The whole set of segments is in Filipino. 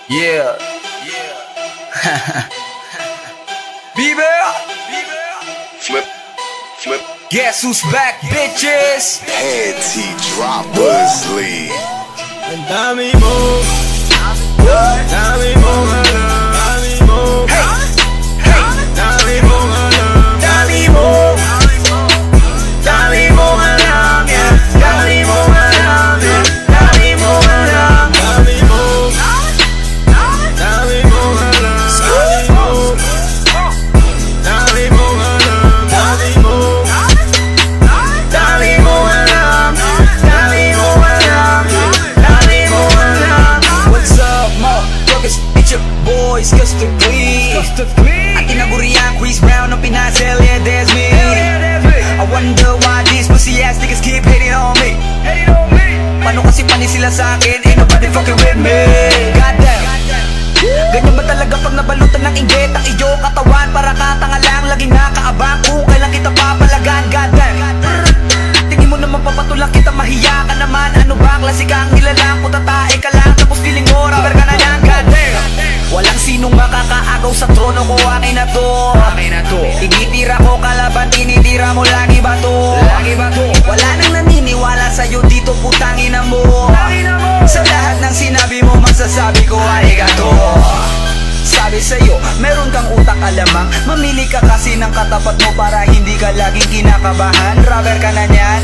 Yeah. Bieber. Flip. Guess who's back, bitches? Panty droppers league. Ang dami mo, dami mo alam, dami mo, dami mo alam, Dami mo. Dami mo alam, yeah. Dami mo alam, yeah. Dami mo alam. dami mo, dami mo alam, dami mo, dami mo alam, dami mo, Dami mo alam. Dami mo alam. Dami mo alam. What's up, motherfuckers? It's your boys, Gusto Clean. At tinaguriang Chris Brown ng pinasel, yeah, there's me. I wonder why these pussy ass niggas keep hating on me. Paano kasi panis sila sa akin? Ain't nobody fucking with me. Goddamn. Ganyan ba talaga pag nabalutan ng inggit ang iyong katawan? Para katanga lang, laging nakaabang kung kailan kita papalagan. Goddamn. Tingin mo naman papatulang kita, mahiya ka naman. Ano ba, klase kang nilalang, putatae ka lang, tapos feeling mo, rubber ka na lang. Goddamn. Walang sinong makakaagaw sa trono ko, akin na to. Tinitira ko kalaban, tinitira mo lagi ba to? Wala nang naniniwala sa'yo dito, putang ina mo. Sa lahat ng sinabi mo, masasabi ko arigato. Sabi sa'yo, meron kang utak alamang. Mamili ka kasi ng katapat mo para hindi ka laging kinakabahan. Rubber ka na niyan.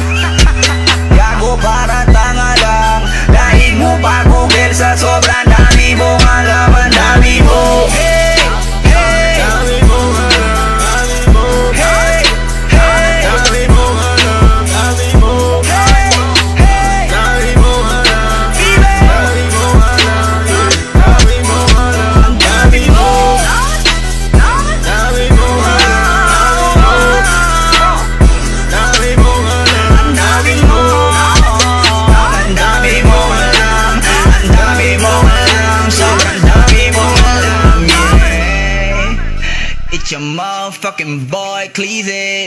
Gago para tanga lang. Dahil mo pa Google sa sobrang dami mong alam. Ang dami mo. Hey, hey, dami mo alam, dami mo, hey, hey, dami mo alam, dami mo, hey, hey. dami mo alam, Bieber. dami mo alam, dami mo alam, Ang dami mo. dami mo alam, dami mo alam, Ang dami mo. Ang dami mo alam. Ang dami mo alam. Sobrang dami mo alam. Yeah. It's your motherfucking boy, Cleezy.